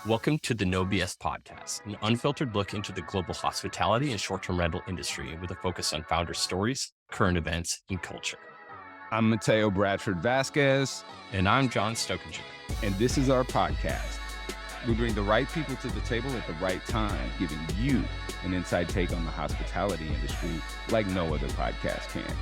Welcome to the No BS podcast, an unfiltered look into the global hospitality and short-term rental industry with a focus on founder stories, current events, and culture. I'm Mateo Bradford Vasquez, And I'm John Stokinger. and this is our podcast. We bring the right people to the table at the right time, giving you an inside take on the hospitality industry like no other podcast can.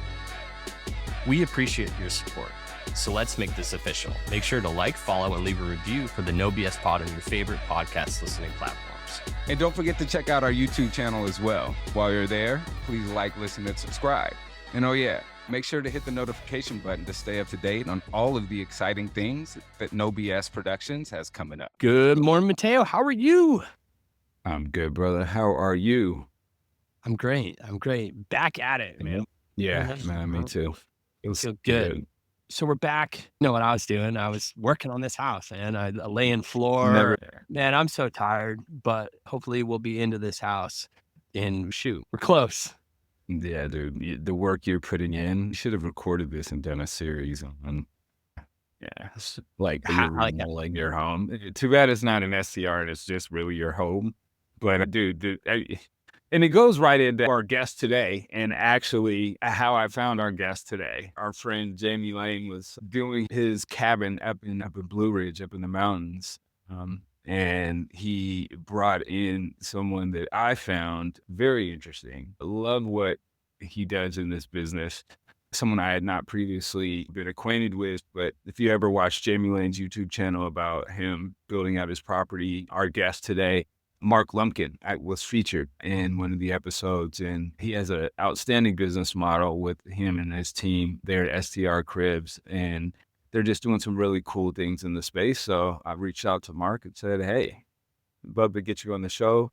We appreciate your support, so let's make this official. Make sure to like, follow, and leave a review for the No BS pod on your favorite podcast listening platforms. And don't forget to check out our YouTube channel as well. While you're there, please like, listen, and subscribe. And oh yeah, make sure to hit the notification button to stay up to date on all of the exciting things that No BS Productions has coming up. Good morning, Mateo. How are you? I'm good, brother. How are you? I'm great. Back at it, man. Yeah, man, me too. I feel good. So we're back. You know what I was doing? I was working on this house, and I lay in floor. Never. Man, I'm so tired, but hopefully we'll be into this house. And shoot, we're close. Yeah, dude, the work you're putting in, you should have recorded this and done a series on, like your home. Too bad it's not an STR and it's just really your home. But dude, and it goes right into our guest today, and actually how I found our guest today. Our friend Jamie Lane was doing his cabin up in Blue Ridge, up in the mountains. And he brought in someone that I found very interesting. I love what he does in this business. Someone I had not previously been acquainted with, but if you ever watched Jamie Lane's YouTube channel about him building out his property, our guest today, Mark Lumpkin, was featured in one of the episodes, and he has an outstanding business model with him and his team there at STR Cribs, and they're just doing some really cool things in the space. So I reached out to Mark and said, hey, I'd love to get you on the show,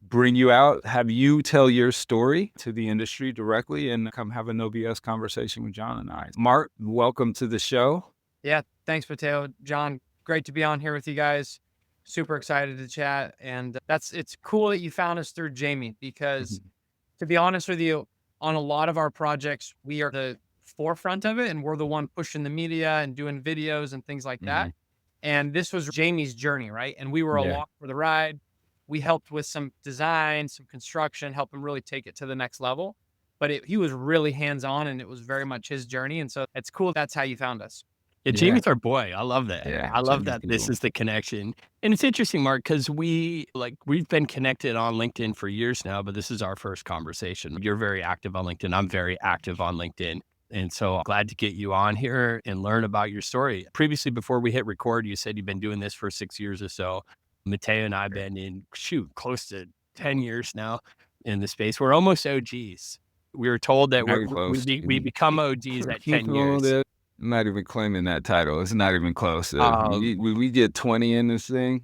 bring you out, have you tell your story to the industry directly, and come have a no BS conversation with John and I. Mark, welcome to the show. Yeah, thanks, Mateo. John, great to be on here with you guys. Super excited to chat. And it's cool that you found us through Jamie, because to be honest with you, on a lot of our projects, we are the forefront of it, and we're the one pushing the media and doing videos and things like that. And this was Jamie's journey, right? And we were along for the ride. We helped with some design, some construction, help him really take it to the next level. But he was really hands-on, and it was very much his journey. And so it's cool. That's how you found us. Yeah, Jamie's our boy. I love that. Yeah, I love Jamie's that this cool. is the connection. And it's interesting, Mark, because we've been connected on LinkedIn for years now, but this is our first conversation. You're very active on LinkedIn. I'm very active on LinkedIn. And so I'm glad to get you on here and learn about your story. Previously, before we hit record, you said you've been doing this for 6 years or so. Mateo and I have been in, close to 10 years now in the space. We're almost OGs. We were told that we become OGs at 10 years. I'm not even claiming that title. It's not even close. We get 20 in this thing,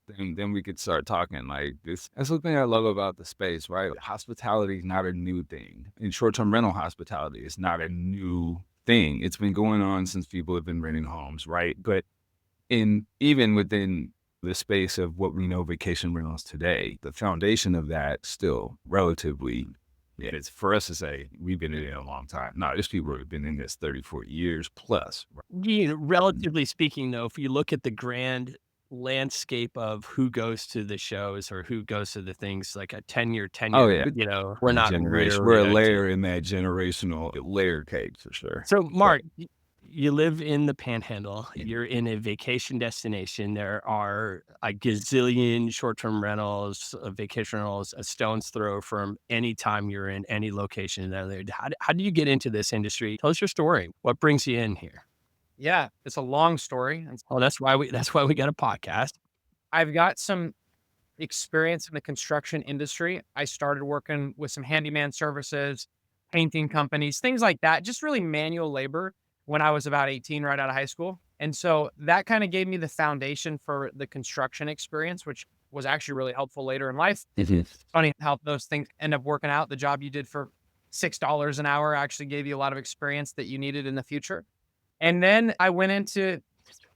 then we could start talking like this. That's the thing I love about the space, right? Hospitality is not a new thing. In short-term rental hospitality, it's not a new thing. It's been going on since people have been renting homes, right? But even within the space of what we know vacation rentals today, the foundation of that still relatively. Yeah, it's for us to say we've been in it a long time. No, there's people who have been in this 34 years plus. Right? Relatively speaking, though, if you look at the grand landscape of who goes to the shows or who goes to the things, like a 10-year tenure, we're not We're a layer in that generational layer cake for sure. So, Mark, you live in the Panhandle. You're in a vacation destination. There are a gazillion short-term rentals, vacation rentals, a stone's throw from any time you're in any location. How do you get into this industry? Tell us your story. What brings you in here? Yeah, it's a long story. Oh, that's why we got a podcast. I've got some experience in the construction industry. I started working with some handyman services, painting companies, things like that, just really manual labor when I was about 18, right out of high school. And so that kind of gave me the foundation for the construction experience, which was actually really helpful later in life. It's funny how those things end up working out. The job you did for $6 an hour actually gave you a lot of experience that you needed in the future. And then I went into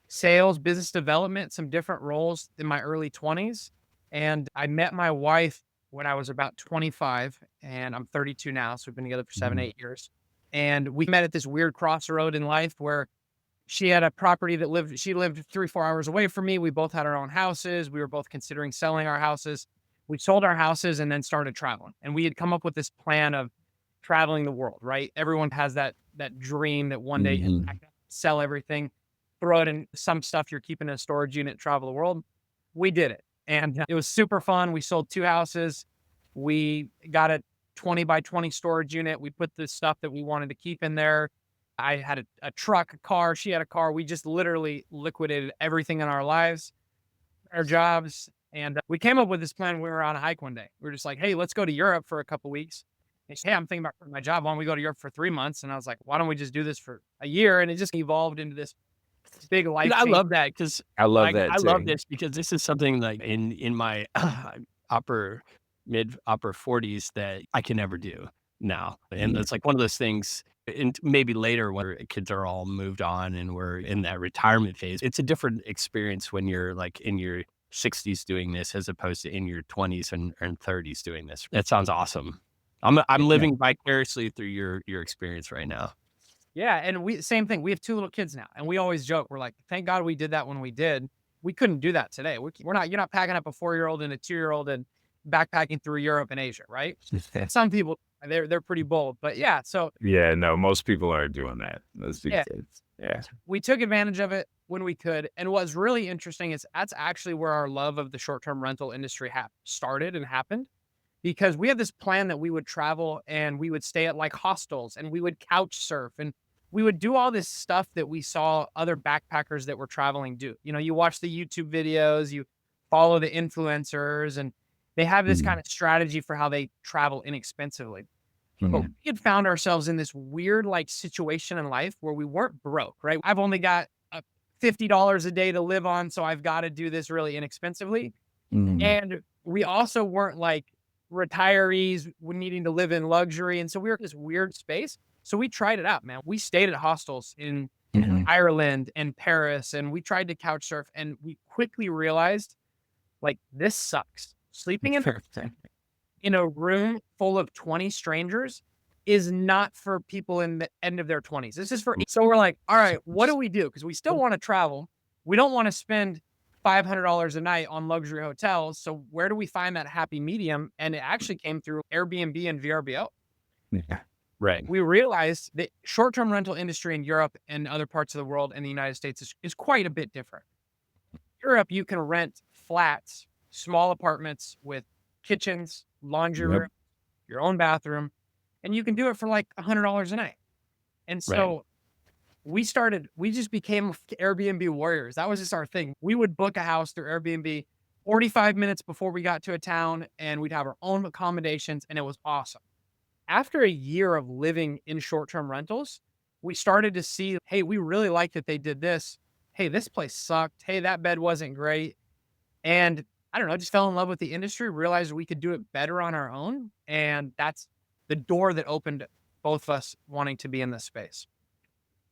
sales, business development, some different roles in my early 20s. And I met my wife when I was about 25, and I'm 32 now. So we've been together for 7, 8 years. And we met at this weird crossroad in life where She had a property that she lived 3-4 hours away from me. We both had our own houses. We were both considering selling our houses. We sold our houses and then started traveling. And we had come up with this plan of traveling the world, right? Everyone has that dream that one day you sell everything, throw it in some stuff you're keeping in a storage unit, travel the world. We did it. And it was super fun. We sold 2 houses. We got a 20 by 20 storage unit. We put the stuff that we wanted to keep in there. I had a truck, a car. She had a car. We just literally liquidated everything in our lives, our jobs. And we came up with this plan. We were on a hike one day. We were just like, hey, let's go to Europe for a couple weeks. And she, hey, I'm thinking about quitting my job. Why don't we go to Europe for 3 months? And I was like, why don't we just do this for a year? And it just evolved into this big life. I love that because I love that. I love this because this is something like in my upper 40s that I can never do now. And it's like one of those things, and maybe later when kids are all moved on and we're in that retirement phase, it's a different experience when you're like in your 60s doing this as opposed to in your 20s and 30s doing this. That sounds awesome. I'm living vicariously through your experience right now. Yeah, and same thing. We have 2 little kids now, and we always joke. We're like, thank God we did that when we did. We couldn't do that today. We're not. You're not packing up a 4-year-old and a 2-year-old and backpacking through Europe and Asia, right? Some people they're pretty bold, but yeah. So yeah, no, most people aren't doing that. Those big kids. Yeah, we took advantage of it when we could. And what's really interesting is that's actually where our love of the short-term rental industry started and happened. Because we had this plan that we would travel and we would stay at like hostels and we would couch surf and we would do all this stuff that we saw other backpackers that were traveling do. You know, you watch the YouTube videos, you follow the influencers, and they have this kind of strategy for how they travel inexpensively. But we had found ourselves in this weird like situation in life where we weren't broke, right? I've only got $50 a day to live on, so I've got to do this really inexpensively. And we also weren't like retirees needing to live in luxury. And so we were in this weird space. So we tried it out, man. We stayed at hostels in Ireland and Paris, and we tried to couch surf, and we quickly realized like this sucks. Sleeping in a room full of 20 strangers is not for people in the end of their 20s. This is for, so we're like, all right, what do we do? Because we still want to travel. We don't want to spend $500 a night on luxury hotels. So where do we find that happy medium? And it actually came through Airbnb and VRBO. Yeah. Right. We realized that short-term rental industry in Europe and other parts of the world and the United States is quite a bit different. Europe, you can rent flats, small apartments with kitchens, laundry room, your own bathroom, and you can do it for like $100 a night. And so we just became Airbnb warriors. That was just our thing. We would book a house through Airbnb 45 minutes before we got to a town, and we'd have our own accommodations, and it was awesome. After a year of living in short-term rentals, we started to see, hey, we really like that they did this. Hey, this place sucked. Hey, that bed wasn't great. And I don't know, just fell in love with the industry, realized we could do it better on our own. And that's the door that opened both of us wanting to be in this space.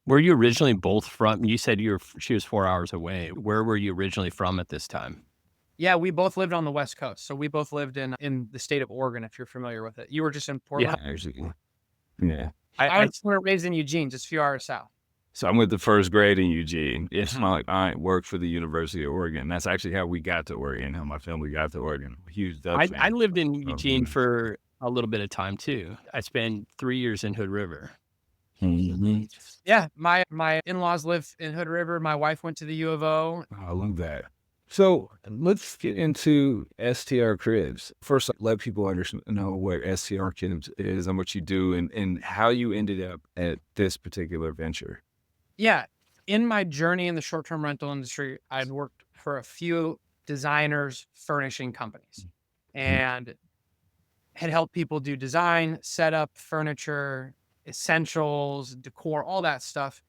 Were you originally both from, you said she was 4 hours away. Where were you originally from at this time? Yeah, we both lived on the West Coast. So we both lived in the state of Oregon, if you're familiar with it. You were just in Portland? Yeah, actually. Yeah. I was raised in Eugene, just a few hours south. So I'm with the first grade in Eugene. It's not like I work for the University of Oregon. That's actually how we got to Oregon, how my family got to Oregon. Huge Dutch fan. I lived in Eugene for a little bit of time too. I spent 3 years in Hood River. Yeah, my in-laws live in Hood River. My wife went to the U of O. I love that. So let's get into STR Cribs. First, let people know what STR Cribs is and what you do and how you ended up at this particular venture. Yeah. In my journey in the short-term rental industry, I'd worked for a few designers, furnishing companies, and had helped people do design, setup, furniture, essentials, decor, all that stuff.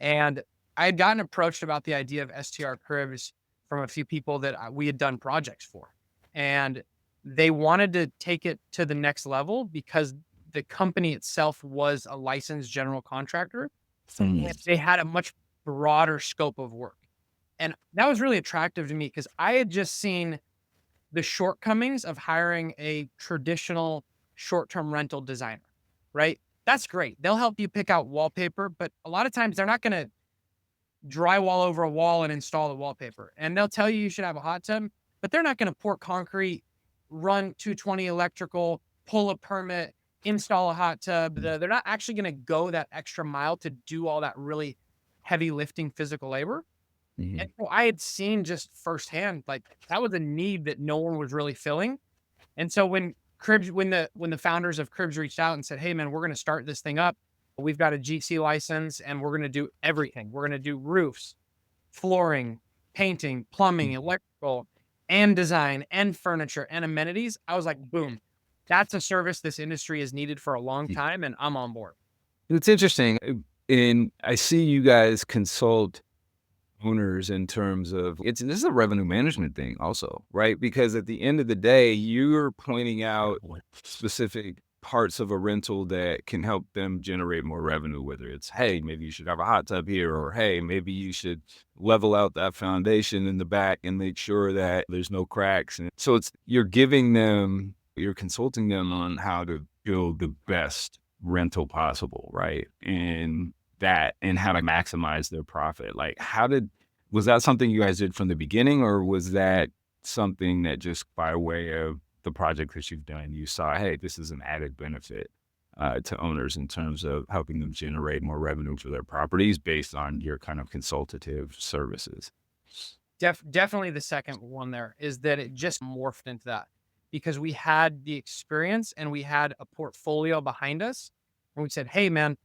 And I had gotten approached about the idea of STR Cribs from a few people that we had done projects for. And they wanted to take it to the next level because the company itself was a licensed general contractor. And they had a much broader scope of work. And that was really attractive to me because I had just seen the shortcomings of hiring a traditional short-term rental designer, right? That's great. They'll help you pick out wallpaper, but a lot of times they're not going to drywall over a wall and install the wallpaper. And they'll tell you should have a hot tub, but they're not going to pour concrete, run 220 electrical, pull a permit, install a hot tub. They're not actually going to go that extra mile to do all that really heavy lifting physical labor. And so I had seen just firsthand, like that was a need that no one was really filling. And so when the founders of Cribs reached out and said, "Hey man, we're going to start this thing up. We've got a GC license and we're going to do everything. We're going to do roofs, flooring, painting, plumbing, electrical, and design and furniture and amenities." I was like, boom, that's a service this industry has needed for a long time. And I'm on board. It's interesting. And I see you guys consult owners in terms of this is a revenue management thing also, right? Because at the end of the day, you're pointing out specific parts of a rental that can help them generate more revenue, whether it's, hey, maybe you should have a hot tub here, or hey, maybe you should level out that foundation in the back and make sure that there's no cracks. And so you're consulting them on how to build the best rental possible, right? And how to maximize their profit. Like, was that something you guys did from the beginning, or was that something that just by way of the project that you've done, you saw, hey, this is an added benefit to owners in terms of helping them generate more revenue for their properties based on your kind of consultative services? Definitely the second one there is that it just morphed into that because we had the experience and we had a portfolio behind us. And we said, hey man,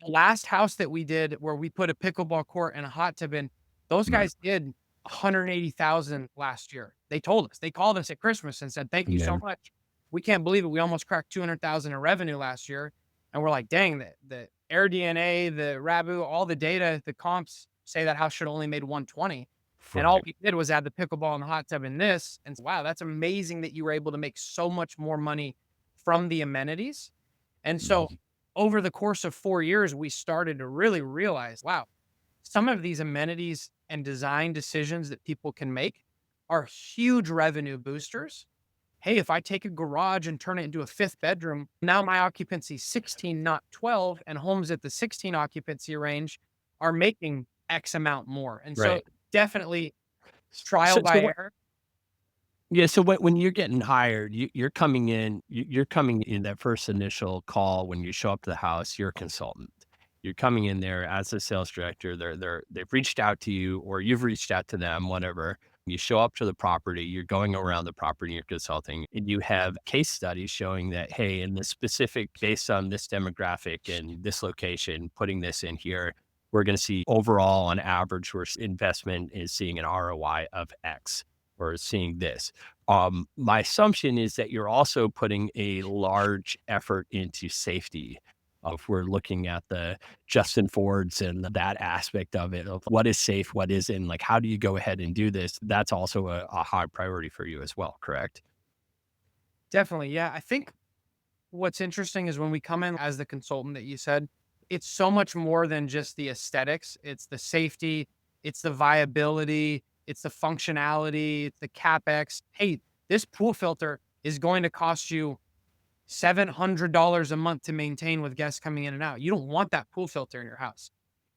the last house that we did where we put a pickleball court and a hot tub in, those guys did 180,000 last year. They told us, they called us at Christmas and said, thank you so much. We can't believe it. We almost cracked 200,000 in revenue last year. And we're like, dang, the Air DNA, the Rabu, all the data, the comps say that house should only made 120. And all we did was add the pickleball and the hot tub in this. And wow, that's amazing that you were able to make so much more money from the amenities. And so over the course of 4 years, we started to really realize, wow, some of these amenities and design decisions that people can make are huge revenue boosters. Hey, if I take a garage and turn it into a 5th bedroom, now my occupancy is 16, not 12, and homes at the 16 occupancy range are making X amount more. And so definitely trial by error. Yeah. So when you're getting hired, you're coming in that first initial call when you show up to the house, you're a consultant. You're coming in there as a sales director. They've reached out to you or you've reached out to them, whatever. You show up to the property, you're going around the property, you're consulting, and you have case studies showing that, hey, in this specific, based on this demographic and this location, putting this in here, we're going to see overall on average, where investment is seeing an ROI of X. Or seeing this. My assumption is that you're also putting a large effort into safety. If we're looking at the Justin Fords and that aspect of it, of what is safe, what isn't, like how do you go ahead and do this? That's also a high priority for you as well, correct? Definitely. Yeah. I think what's interesting is when we come in as the consultant that you said, it's so much more than just the aesthetics. It's the safety, it's the viability, it's the functionality, it's the CapEx. Hey, this pool filter is going to cost you $700 a month to maintain with guests coming in and out. You don't want that pool filter in your house.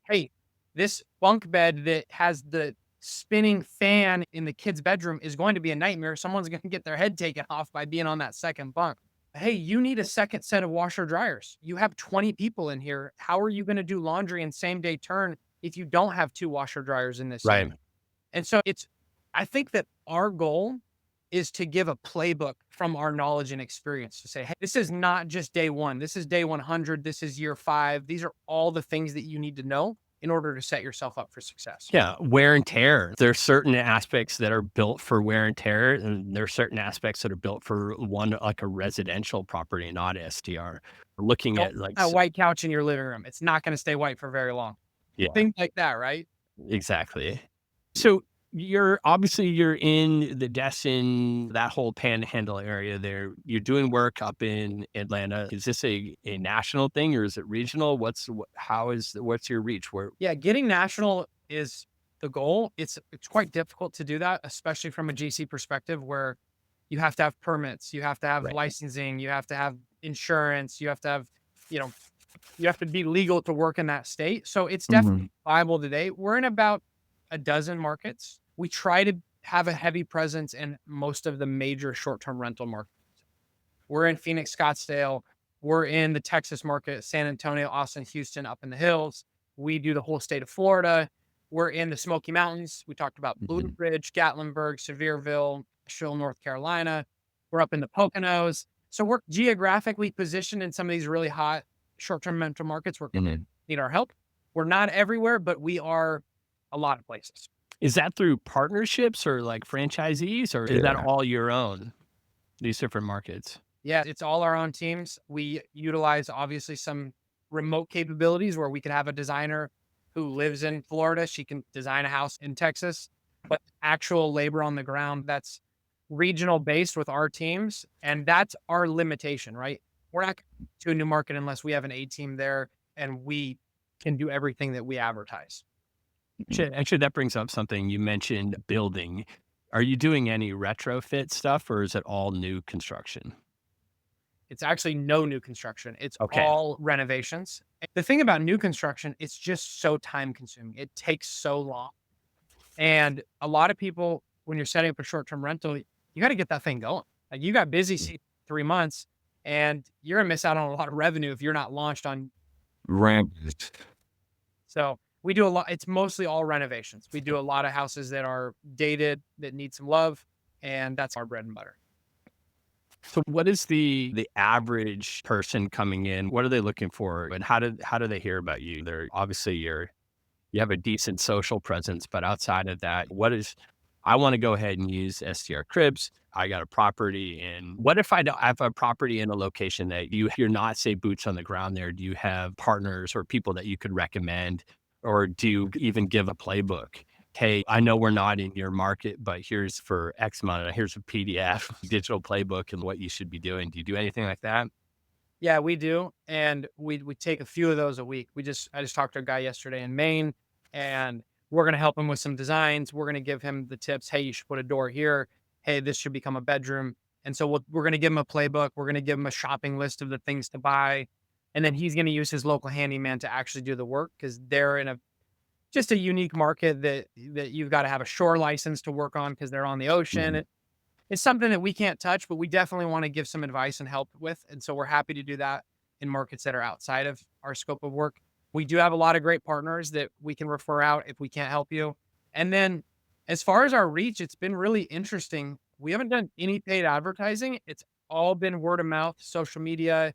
Hey, this bunk bed that has the spinning fan in the kid's bedroom is going to be a nightmare. Someone's going to get their head taken off by being on that second bunk. Hey, you need a second set of washer dryers. You have 20 people in here. How are you going to do laundry and same day turn if you don't have 2 washer dryers in this unit? And so I think that our goal is to give a playbook from our knowledge and experience to say, hey, this is not just day 1. This is day 100. This is year 5. These are all the things that you need to know in order to set yourself up for success. Yeah. Wear and tear. There's certain aspects that are built for wear and tear. And there's certain aspects that are built for like a residential property, not STR. We're looking at like a white couch in your living room. It's not going to stay white for very long. Yeah. Things like that, right? Exactly. So you're in the Destin, that whole panhandle area there. You're doing work up in Atlanta. Is this a national thing or is it regional? What's your reach? Yeah, getting national is the goal. It's quite difficult to do that, especially from a GC perspective, where you have to have permits, you have to have licensing, you have to have insurance, you have to have, You have to be legal to work in that state. So it's Mhm. definitely viable today. We're in about a dozen markets. We try to have a heavy presence in most of the major short-term rental markets. We're in Phoenix, Scottsdale. We're in the Texas market, San Antonio, Austin, Houston, up in the hills. We do the whole state of Florida. We're in the Smoky Mountains. We talked about Blue Mhm. Ridge, Gatlinburg, Sevierville, Asheville, North Carolina. We're up in the Poconos. So we're geographically positioned in some of these really hot short-term rental markets where people Mhm. need our help. We're not everywhere, but we are a lot of places. Is that through partnerships or like franchisees, or is that Yeah. all your own, these different markets? Yeah, it's all our own teams. We utilize obviously some remote capabilities where we could have a designer who lives in Florida. She can design a house in Texas, but actual labor on the ground, that's regional based with our teams. And that's our limitation, right? We're not going to a new market unless we have an A team there and we can do everything that we advertise. Actually, that brings up something you mentioned building. Are you doing any retrofit stuff or is it all new construction? It's actually no new construction. It's Okay. all renovations. The thing about new construction, it's just so time consuming. It takes so long. And a lot of people, when you're setting up a short-term rental, you got to get that thing going. Like you got busy 3 months and you're gonna miss out on a lot of revenue if you're not launched on. Rampage. So we do a lot. It's mostly all renovations. We do a lot of houses that are dated that need some love, and that's our bread and butter. So what is the average person coming in? What are they looking for? And how do they hear about you? They're obviously you have a decent social presence, but outside of that, I want to go ahead and use STR Cribs. I got a property in, what if I don't have a property in a location that you're not, say, boots on the ground there? Do you have partners or people that you could recommend? Or do you even give a playbook? Hey, I know we're not in your market, but here's for X amount, here's a PDF, digital playbook and what you should be doing. Do you do anything like that? Yeah, we do, and we take a few of those a week. I just talked to a guy yesterday in Maine, and we're gonna help him with some designs. We're gonna give him the tips. Hey, you should put a door here. Hey, this should become a bedroom. And so we're gonna give him a playbook. We're gonna give him a shopping list of the things to buy, and then he's gonna use his local handyman to actually do the work because they're in a just a unique market that you've got to have a shore license to work on because they're on the ocean. Mhm. It's something that we can't touch, but we definitely want to give some advice and help with. And so we're happy to do that in markets that are outside of our scope of work. We do have a lot of great partners that we can refer out if we can't help you. And then as far as our reach, it's been really interesting. We haven't done any paid advertising. It's all been word of mouth, social media,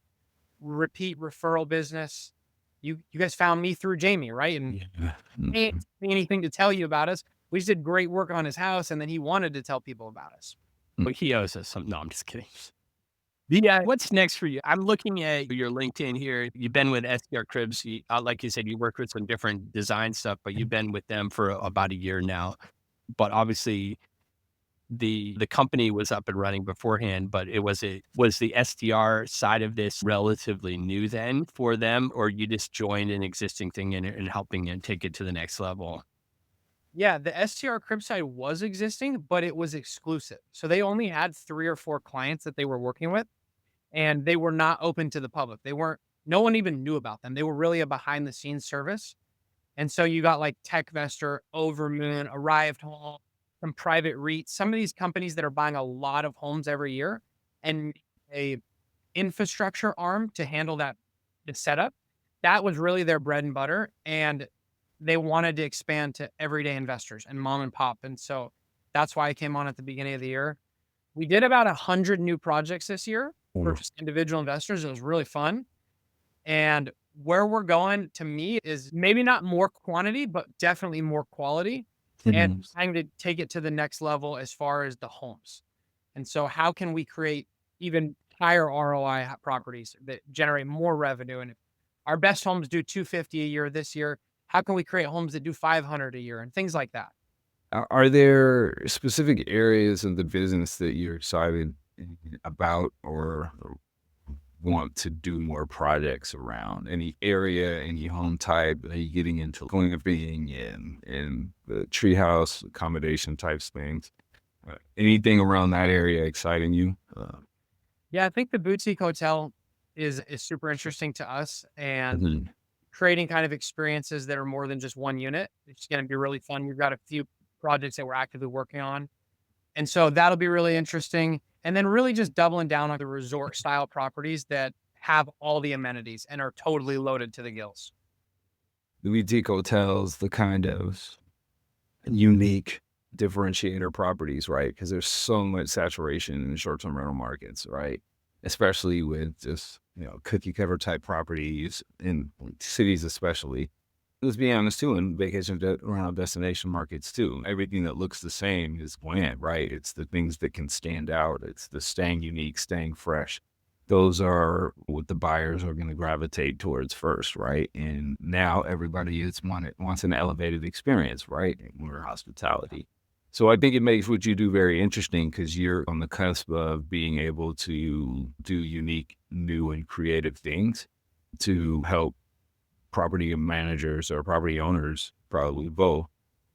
repeat referral business. You guys found me through Jamie, right? And Yeah. he ain't anything to tell you about us. We just did great work on his house, and then he wanted to tell people about us. Well, he owes us some. No, I'm just kidding. Yeah, what's next for you? I'm looking at your LinkedIn here. You've been with STR Cribs. Like you said, you work with some different design stuff, but you've been with them for about a year now. But obviously, the company was up and running beforehand. But was the STR side of this relatively new then for them, or you just joined an existing thing and helping it take it to the next level? Yeah, the STR Crib side was existing, but it was exclusive. So they only had 3 or 4 clients that they were working with, and they were not open to the public. They weren't no one even knew about them. They were really a behind the scenes service. And so you got like Techvestor, Overmoon, Arrived Home, some private REITs, some of these companies that are buying a lot of homes every year and a infrastructure arm to handle that the setup. That was really their bread and butter. And they wanted to expand to everyday investors and mom and pop. And so that's why I came on at the beginning of the year. We did about 100 new projects this year for Oof. just individual investors. It was really fun. And where we're going to me is maybe not more quantity, but definitely more quality and Mhm. trying to take it to the next level as far as the homes. And so how can we create even higher ROI properties that generate more revenue? And if our best homes do 250 a year this year, how can we create homes that do 500 a year and things like that? Are there specific areas of the business that you're excited about or want to do more projects around? Any area, any home type? Are you getting into living in the treehouse accommodation types things? Anything around that area exciting you? Yeah, I think the boutique hotel is super interesting to us, and creating kind of experiences that are more than just one unit. It's going to be really fun. We've got a few projects that we're actively working on. And so that'll be really interesting. And then really just doubling down on the resort style properties that have all the amenities and are totally loaded to the gills. The boutique hotels, the kind of unique differentiator properties, right? Because there's so much saturation in the short-term rental markets, right? Especially with just, cookie cutter type properties in cities, especially. Let's be honest too, in vacation rental destination markets too. Everything that looks the same is bland, right? It's the things that can stand out. It's the staying unique, staying fresh. Those are what the buyers are going to gravitate towards first, right? And now everybody wants an elevated experience, right? We're hospitality. So I think it makes what you do very interesting because you're on the cusp of being able to do unique, new, and creative things to help property managers or property owners, probably both,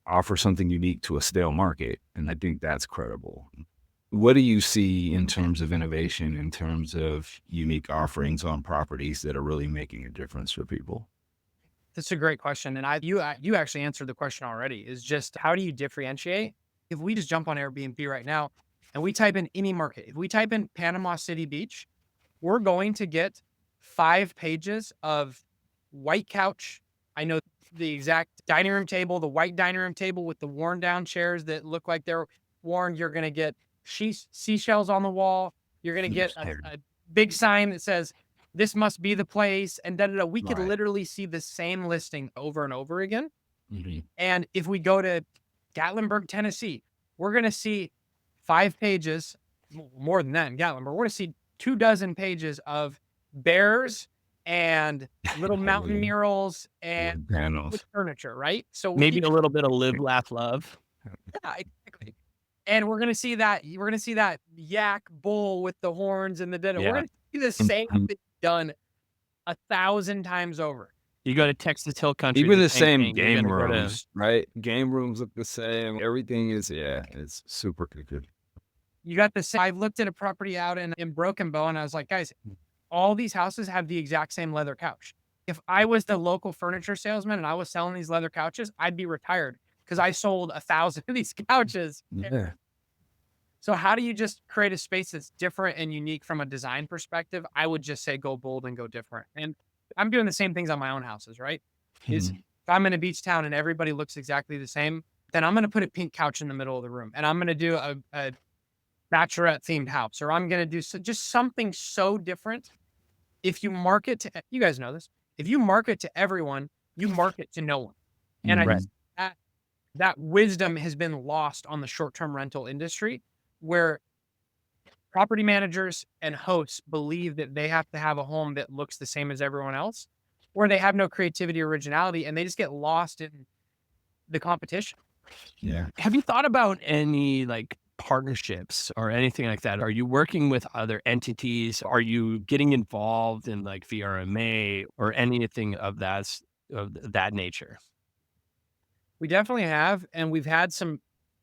offer something unique to a stale market. And I think that's credible. What do you see in terms of innovation, in terms of unique offerings on properties that are really making a difference for people? That's a great question. And you actually answered the question already, is just how do you differentiate? If we just jump on Airbnb right now and we type in any market, if we type in Panama City Beach, we're going to get 5 pages of white couch. I know the exact dining room table, the white dining room table with the worn down chairs that look like they're worn. You're going to get seashells on the wall. You're going to get a big sign that says, this must be the place. And da-da-da. We could literally see the same listing over and over again. And if we go to Gatlinburg, Tennessee, we're going to see 5 pages, more than that in Gatlinburg. We're going to see 24 pages of bears and little mountain murals and with furniture, right? So maybe a little bit of live, laugh, love. Yeah, exactly. And we're gonna see that yak bull with the horns and the dinner. Yeah. We're gonna see the same thing done 1,000 times over. You go to Texas Hill Country, even the same game rooms, right? Game rooms look the same. Everything is, it's super good. You got the same. I've looked at a property out in Broken Bow, and I was like, guys, all these houses have the exact same leather couch. If I was the local furniture salesman and I was selling these leather couches, I'd be retired because I sold 1,000 of these couches. Yeah. So how do you just create a space that's different and unique from a design perspective? I would just say go bold and go different. And I'm doing the same things on my own houses, right? Is if I'm in a beach town and everybody looks exactly the same, then I'm going to put a pink couch in the middle of the room and I'm going to do a bachelorette themed house, or I'm going to do just something so different. If you market to, you guys know this, if you market to everyone, you market to no one. And I think that wisdom has been lost on the short-term rental industry, where property managers and hosts believe that they have to have a home that looks the same as everyone else, or they have no creativity or originality and they just get lost in the competition. Yeah. Have you thought about any partnerships or anything like that? Are you working with other entities? Are you getting involved in VRMA or anything of that nature? We definitely have, and we've had some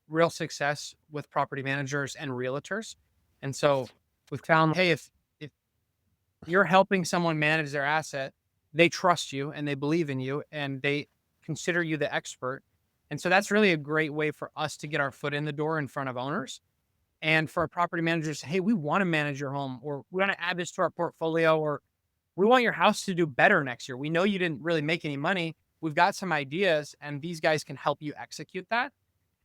real success with property managers and realtors. And so we've found, hey, if you're helping someone manage their asset, they trust you and they believe in you and they consider you the expert. And so that's really a great way for us to get our foot in the door in front of owners. And for our property managers, hey, we want to manage your home, or we want to add this to our portfolio, or we want your house to do better next year. We know you didn't really make any money. We've got some ideas and these guys can help you execute that.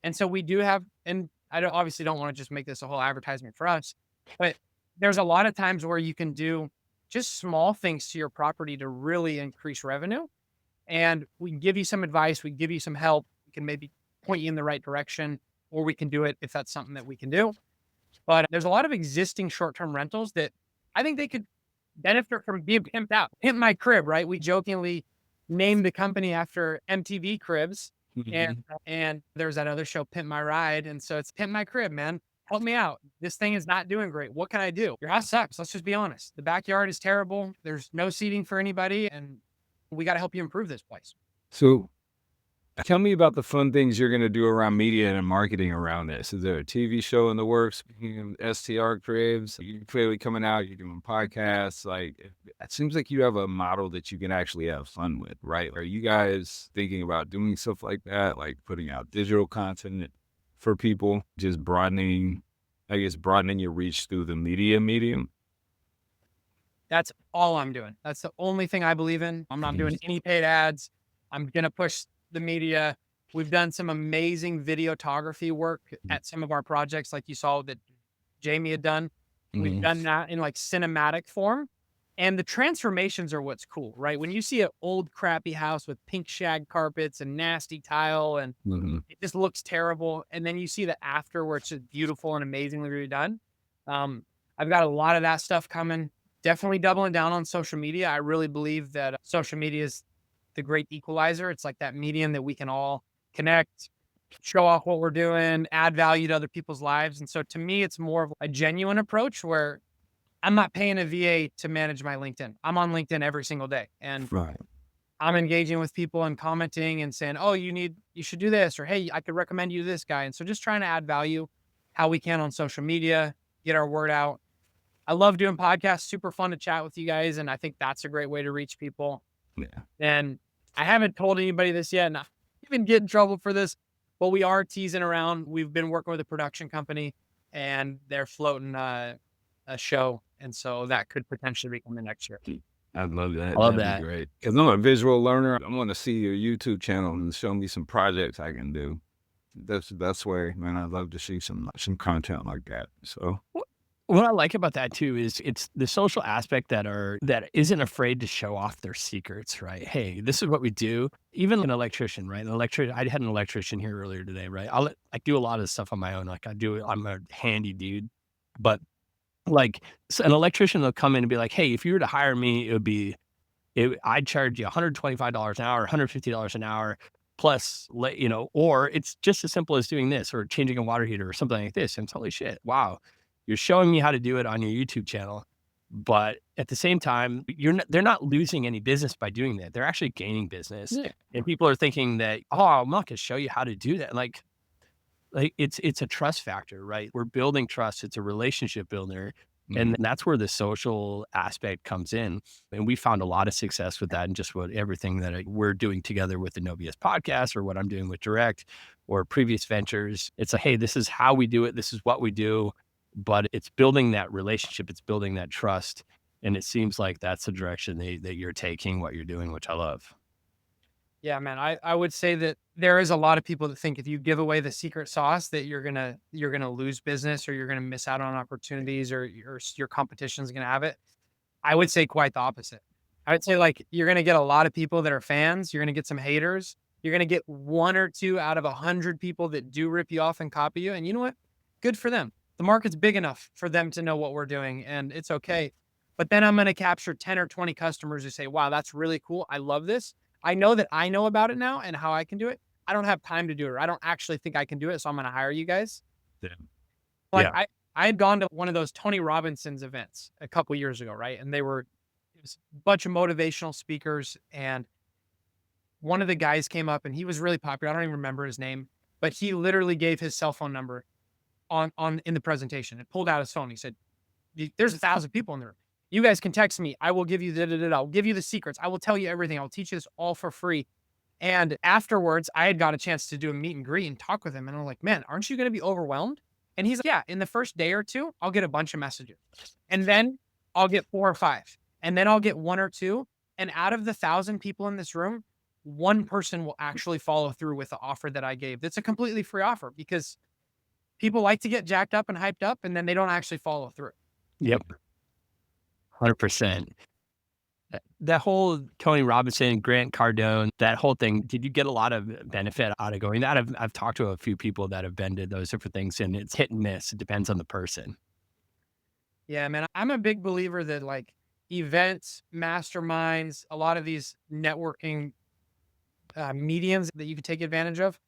And so we do have, and I obviously don't want to just make this a whole advertisement for us, but there's a lot of times where you can do just small things to your property to really increase revenue. And we can give you some advice. We can give you some help. We can maybe point you in the right direction, or we can do it if that's something that we can do. But there's a lot of existing short-term rentals that I think they could benefit from being pimped out. Pimp My Crib, right? We jokingly named the company after MTV Cribs. And there's that other show, Pimp My Ride. And so it's Pimp My Crib, man. Help me out. This thing is not doing great. What can I do? Your house sucks. Let's just be honest. The backyard is terrible. There's no seating for anybody. And we got to help you improve this place. So Tell me about the fun things you're going to do around media and marketing around this. Is there a TV show in the works? Speaking of STR Cribs, you're clearly coming out, you're doing podcasts. Like, it seems like you have a model that you can actually have fun with, right? Are you guys thinking about doing stuff like that, like putting out digital content for people, just broadening your reach through the media medium? That's all I'm doing. That's the only thing I believe in. I'm not doing any paid ads. I'm going to push the media. We've done some amazing videography work at some of our projects, like you saw that Jamie had done. We've done that in like cinematic form. And the transformations are what's cool, right? When you see an old crappy house with pink shag carpets and nasty tile and it just looks terrible. And then you see the after where it's just beautiful and amazingly redone. I've got a lot of that stuff coming. Definitely doubling down on social media. I really believe that social media is the great equalizer. It's like that medium that we can all connect, show off what we're doing, add value to other people's lives. And so to me, it's more of a genuine approach where I'm not paying a VA to manage my LinkedIn. I'm on LinkedIn every single day. And I'm engaging with people and commenting and saying, oh, you should do this, or, hey, I could recommend you this guy. And so just trying to add value how we can on social media, get our word out. I love doing podcasts, super fun to chat with you guys. And I think that's a great way to reach people. Yeah. And I haven't told anybody this yet, and I even get in trouble for this, but we are teasing around. We've been working with a production company and they're floating a show. And so that could potentially be coming next year. I'd love that. I love That'd that. be great. Because I'm a visual learner. I want to see your YouTube channel and show me some projects I can do. That's where, man, I'd love to see some content like that. So What I like about that too is it's the social aspect that isn't afraid to show off their secrets, right? Hey, this is what we do. Even an electrician, right? I had an electrician here earlier today, right? I do a lot of stuff on my own. I'm a handy dude, but like an electrician will come in and be like, hey, if you were to hire me, I'd charge you $125 an hour, $150 an hour plus, or it's just as simple as doing this or changing a water heater or something like this. And it's holy shit, wow. You're showing me how to do it on your YouTube channel, but at the same time, they're not losing any business by doing that. They're actually gaining business. Yeah. And people are thinking that, oh, I'm not going to show you how to do that. Like it's a trust factor, right? We're building trust. It's a relationship builder. And that's where the social aspect comes in. And we found a lot of success with that and just everything that we're doing together with the No BS podcast or what I'm doing with Direct or previous ventures. It's like, hey, this is how we do it. This is what we do. But it's building that relationship. It's building that trust. And it seems like that's the direction that you're taking, what you're doing, which I love. Yeah, man. I would say that there is a lot of people that think if you give away the secret sauce that you're gonna lose business or you're gonna miss out on opportunities or your competition's gonna have it. I would say quite the opposite. I would say like you're gonna get a lot of people that are fans. You're gonna get some haters. You're gonna get 1 or 2 out of 100 people that do rip you off and copy you. And you know what? Good for them. The market's big enough for them to know what we're doing, and it's okay. But then I'm gonna capture 10 or 20 customers who say, wow, that's really cool. I love this. I know that I know about it now and how I can do it. I don't have time to do it. Or I don't actually think I can do it. So I'm going to hire you guys. Yeah. Like I had gone to one of those Tony Robinson's events a couple years ago. Right. And it was a bunch of motivational speakers. And one of the guys came up and he was really popular. I don't even remember his name, but he literally gave his cell phone number in the presentation and pulled out his phone. He said, there's 1,000 people in the room. You guys can text me. I will give you I'll give you the secrets. I will tell you everything. I'll teach you this all for free. And afterwards, I had got a chance to do a meet and greet and talk with him. And I'm like, man, aren't you going to be overwhelmed? And he's like, yeah, in the first day or 2, I'll get a bunch of messages. And then I'll get 4 or 5. And then I'll get 1 or 2. And out of the 1,000 people in this room, 1 person will actually follow through with the offer that I gave. That's a completely free offer because people like to get jacked up and hyped up and then they don't actually follow through. Yep. 100%. That whole Tony Robinson, Grant Cardone, that whole thing, did you get a lot of benefit out of going that? I've talked to a few people that have been to those different things and it's hit and miss. It depends on the person. Yeah, man. I'm a big believer that like events, masterminds, a lot of these networking mediums that you can take advantage of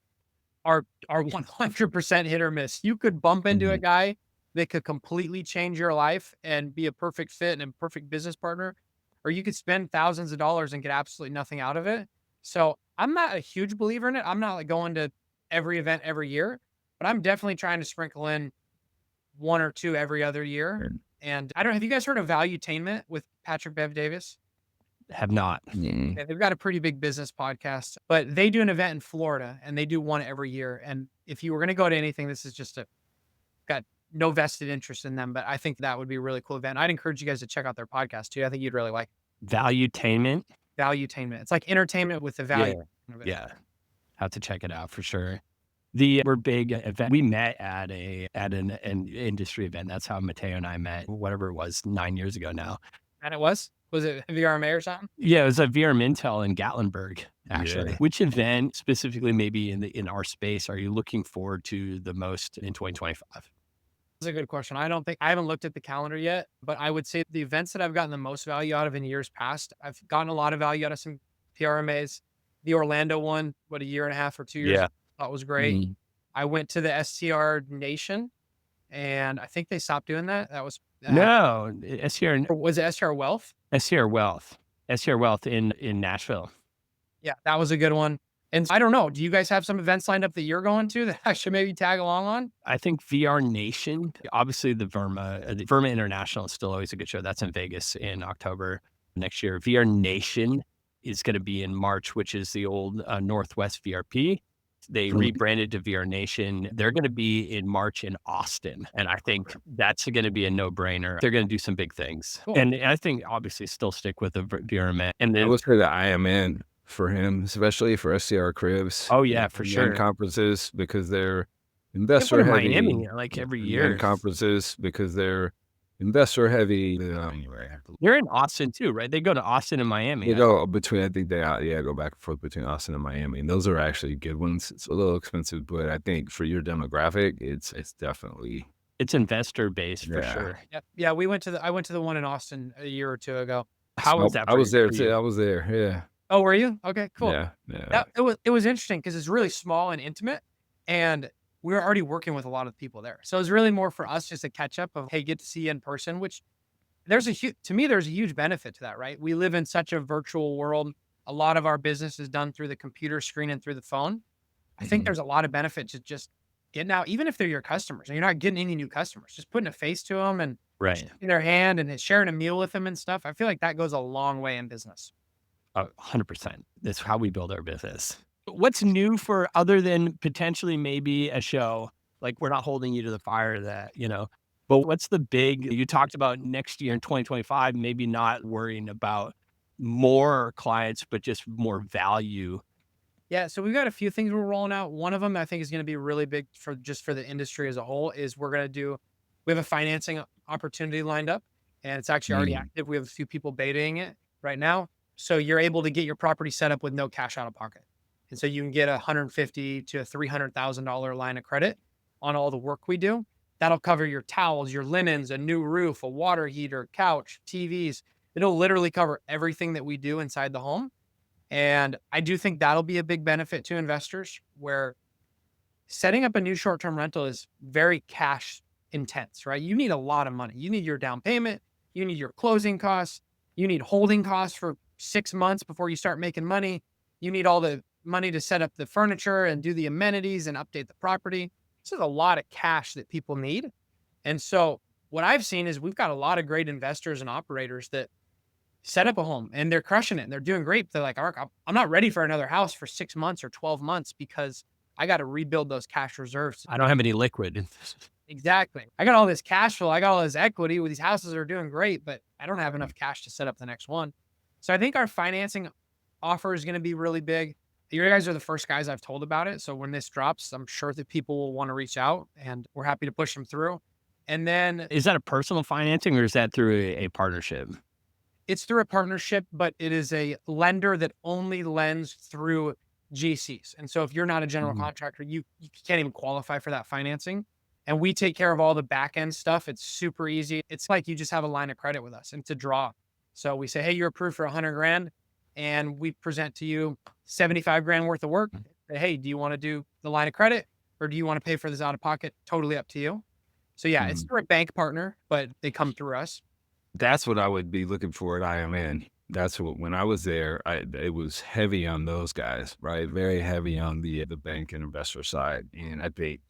are 100% hit or miss. You could bump into a guy that could completely change your life and be a perfect fit and a perfect business partner, or you could spend thousands of dollars and get absolutely nothing out of it. So I'm not a huge believer in it. I'm not like going to every event every year, but I'm definitely trying to sprinkle in one or two every other year. And And I don't have you guys heard of Valuetainment with Patrick Bev Davis? Have not. Yeah, they've got a pretty big business podcast, but they do an event in Florida and they do one every year. And if you were going to go to anything, this is just got no vested interest in them, but I think that would be a really cool event. I'd encourage you guys to check out their podcast too. I think you'd really like Valuetainment. Valuetainment. It's like entertainment with the Yeah. value of it. Yeah. Have to check it out for sure. We're big event. We met at an industry event. That's how Mateo and I met, whatever it was, 9 years ago now. And it was it VRMA or something? Yeah, it was a VRM Intel in Gatlinburg, actually. Yeah. Which event specifically, maybe in our space, are you looking forward to the most in 2025? That's a good question. I haven't looked at the calendar yet, but I would say the events that I've gotten the most value out of in years past, I've gotten a lot of value out of some PRMAs. The Orlando one, a year and a half or 2 years, Yeah. I thought was great. Mhm. I went to the STR Nation, and I think they stopped doing that. That was No, STR, or was it STR Wealth? STR Wealth, STR Wealth in Nashville. Yeah, that was a good one. And I don't know, do you guys have some events lined up that you're going to that I should maybe tag along on? I think VR Nation, obviously the Verma International is still always a good show. That's in Vegas in October next year. VR Nation is going to be in March, which is the old Northwest VRP. They rebranded to VR Nation. They're going to be in March in Austin. And I think that's going to be a no-brainer. They're going to do some big things. Cool. And I think obviously still stick with the VRM. And I then, would say that I am in for him, especially for STR Cribs. oh yeah, for and sure. conferences because they're They investor put in heavy. Miami like every year. And conferences because they're investor heavy. Anyway, You're in Austin too, right? They go to Austin and Miami. you go between, I think they go back and forth between Austin and Miami, and those are actually good ones. It's a little expensive, but I think for your demographic, it's definitely It's investor based for Yeah. sure. Yeah, I went to the one in Austin a year or two ago. How was that? I was there for too. you? I was there. Yeah. Oh, were you? Okay, cool. Yeah. It was interesting because it's really small and intimate, and we were already working with a lot of people there. So it was really more for us just a catch up of, hey, get to see you in person, which there's a huge benefit to that, right? We live in such a virtual world. A lot of our business is done through the computer screen and through the phone. I think Mhm. there's a lot of benefit to just getting out, even if they're your customers and you're not getting any new customers, just putting a face to them and Right. shaking their hand and sharing a meal with them and stuff. I feel like that goes a long way in business. 100%. That's how we build our business. What's new for other than potentially maybe a show? Like we're not holding you to the fire that, but what's the big, you talked about next year in 2025, maybe not worrying about more clients, but just more value. Yeah, so we've got a few things we're rolling out. One of them I think is going to be really big for the industry as a whole is we have a financing opportunity lined up, and it's actually already active. We have a few people betaing it right now. So you're able to get your property set up with no cash out of pocket. And so you can get $150,000 to $300,000 line of credit on all the work we do. That'll cover your towels, your linens, a new roof, a water heater, couch, TVs. It'll literally cover everything that we do inside the home. And I do think that'll be a big benefit to investors where setting up a new short-term rental is very cash intense, right? You need a lot of money. You need your down payment. You need your closing costs. You need holding costs for 6 months before you start making money. You need all the money to set up the furniture and do the amenities and update the property. This is a lot of cash that people need. And so what I've seen is we've got a lot of great investors and operators that set up a home and they're crushing it and they're doing great. They're like, I'm not ready for another house for 6 months or 12 months because I got to rebuild those cash reserves. I don't have any liquid. Exactly. I got all this cash flow. I got all this equity with these houses are doing great, but I don't have enough cash to set up the next one. So I think our financing offer is going to be really big. You guys are the first guys I've told about it. So when this drops, I'm sure that people will want to reach out and we're happy to push them through. And then Is that a personal financing or is that through a partnership? it's through a partnership, but it is a lender that only lends through GCs. And so if you're not a general contractor, you can't even qualify for that financing. And we take care of all the back end stuff. It's super easy. It's like you just have a line of credit with us and to draw. So we say, hey, you're approved for 100 grand. And we present to you 75 grand worth of work. Say, hey, do you want to do the line of credit or do you want to pay for this out of pocket? Totally up to you. So it's through a bank partner, but they come through us. That's what I would be looking for at IMN. That's what, when I was there, it was heavy on those guys, right? Very heavy on the bank and investor side. And I think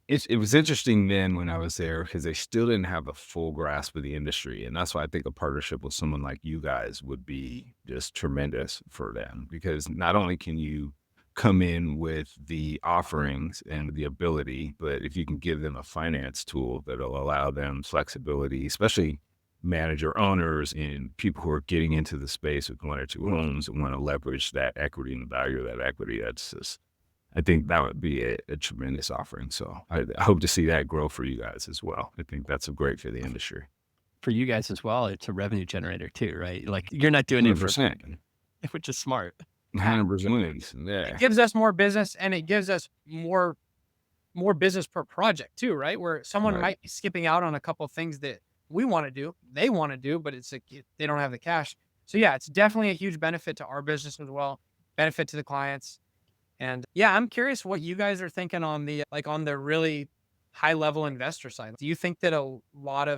it was interesting then when I was there because they still didn't have a full grasp of the industry. And that's why I think a partnership with someone like you guys would be just tremendous for them, because not only can you come in with the offerings and the ability, but if you can give them a finance tool that'll allow them flexibility, especially manager owners and people who are getting into the space with one or two homes and want to leverage that equity and the value of that equity, that's just, I think that would be a tremendous offering. So I hope to see that grow for you guys as well. I think that's great for the industry. For you guys as well, it's a revenue generator too, right? Like you're not doing it for, 100%. which is smart. 100%. Yeah. It gives us more business, and it gives us more business per project too, right? Where someone Right. might be skipping out on a couple of things that we want to do, they want to do, but it's like they don't have the cash. So yeah, it's definitely a huge benefit to our business as well, benefit to the clients. And yeah, I'm curious what you guys are thinking on the really high level investor side. Do you think that a lot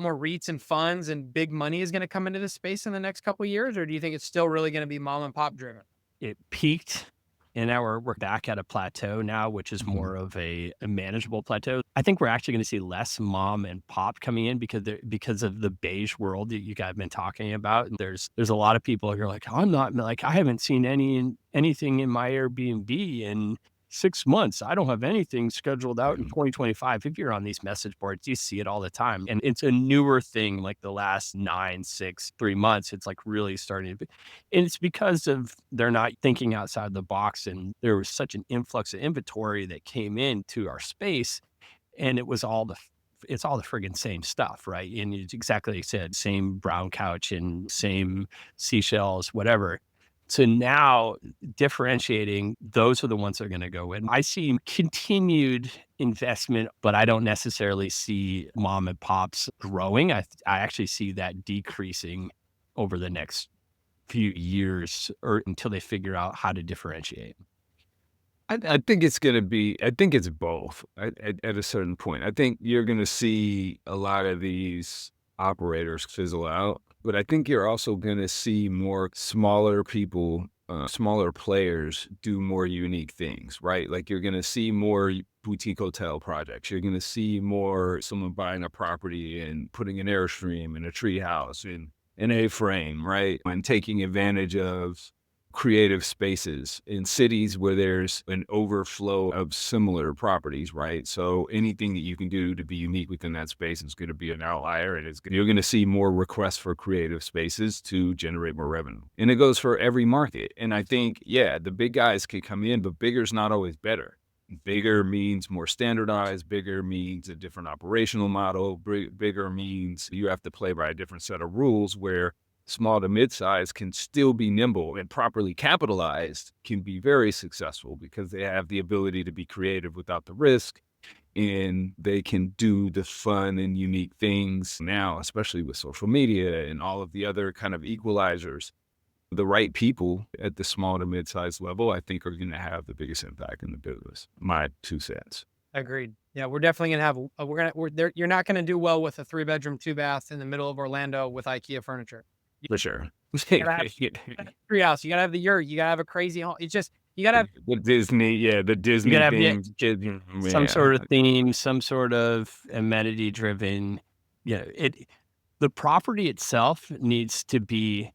more REITs and funds and big money is going to come into this space in the next couple of years, or do you think it's still really going to be mom and pop driven? It peaked, and now we're back at a plateau now, which is Mhm. more of a manageable plateau. I think we're actually going to see less mom and pop coming in because of the beige world that you guys have been talking about. And there's a lot of people who are like, I'm not, like, I haven't seen anything in my Airbnb in 6 months. I don't have anything scheduled out in 2025. If you're on these message boards, you see it all the time. And it's a newer thing, like the last 9, 6, 3 months, it's like really starting to be, and it's because of they're not thinking outside the box. And there was such an influx of inventory that came into our space, and it's all the friggin' same stuff, right? And it's exactly like you said, same brown couch and same seashells, whatever. So now differentiating, those are the ones that are going to go in. I see continued investment, but I don't necessarily see mom and pops growing. I actually see that decreasing over the next few years, or until they figure out how to differentiate. I think it's going to be, I think it's both at a certain point. I think you're going to see a lot of these operators fizzle out, but I think you're also going to see more smaller people, smaller players do more unique things, right? Like you're going to see more boutique hotel projects. You're going to see more someone buying a property and putting an Airstream and a tree house and an A-frame, right? And taking advantage of creative spaces in cities where there's an overflow of similar properties, right? So anything that you can do to be unique within that space is going to be an outlier, and you're going to see more requests for creative spaces to generate more revenue. And it goes for every market. And I think, yeah, the big guys can come in, but bigger's not always better. Bigger means more standardized, bigger means a different operational model, bigger means you have to play by a different set of rules, where small to mid-size can still be nimble and properly capitalized, can be very successful because they have the ability to be creative without the risk, and they can do the fun and unique things now, especially with social media and all of the other kind of equalizers. The right people at the small to mid-size level, I think, are going to have the biggest impact in the business. My 2 cents. Agreed. Yeah, we're definitely gonna have. We're there. You're not gonna do well with a 3-bedroom, 2-bath in the middle of Orlando with IKEA furniture. For sure. You gotta have tree house. You gotta have the yurt. You gotta have a crazy home. It's just you gotta have. The Disney, yeah, the You Disney gotta have some yeah. sort of theme, some sort of amenity driven. The property itself needs to be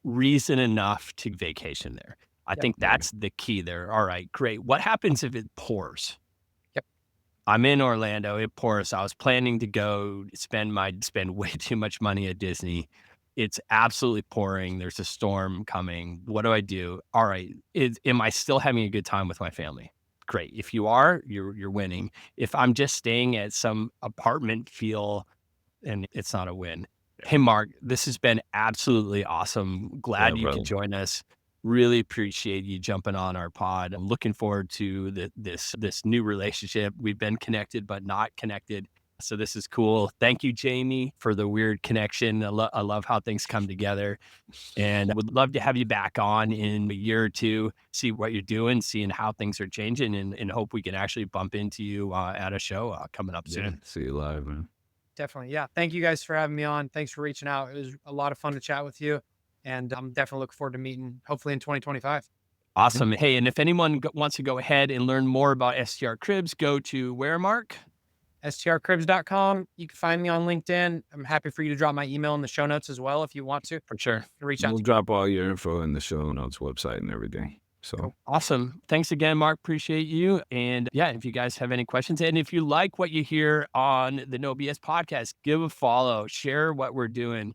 reason enough to vacation there. I Yep. think that's the key there. All right, great. What happens if it pours? Yep. I'm in Orlando, it pours. I was planning to go spend way too much money at Disney. It's absolutely pouring. There's a storm coming. What do I do? All right, am I still having a good time with my family? Great. If you are, you're winning. If I'm just staying at some apartment feel, and it's not a win. Hey, Mark, this has been absolutely awesome. Glad you could join us. Really appreciate you jumping on our pod. I'm looking forward to this new relationship. We've been connected, but not connected. So this is cool. Thank you, Jamie, for the weird connection. I love how things come together, and I would love to have you back on in a year or two, see what you're doing, seeing how things are changing, and hope we can actually bump into you at a show coming up soon. Yeah, see you live, man. definitely. Yeah. Thank you guys for having me on. Thanks for reaching out. It was a lot of fun to chat with you. And I'm definitely looking forward to meeting hopefully in 2025. Awesome. Hey, and if anyone wants to go ahead and learn more about STR Cribs, go to where, Mark? STRcribs.com. You can find me on LinkedIn. I'm happy for you to drop my email in the show notes as well if you want to. For sure. Reach out. We'll drop all your info in the show notes website and everything. So Cool. Awesome. Thanks again, Mark. Appreciate you. And yeah, if you guys have any questions, and if you like what you hear on the No BS podcast, give a follow, share what we're doing.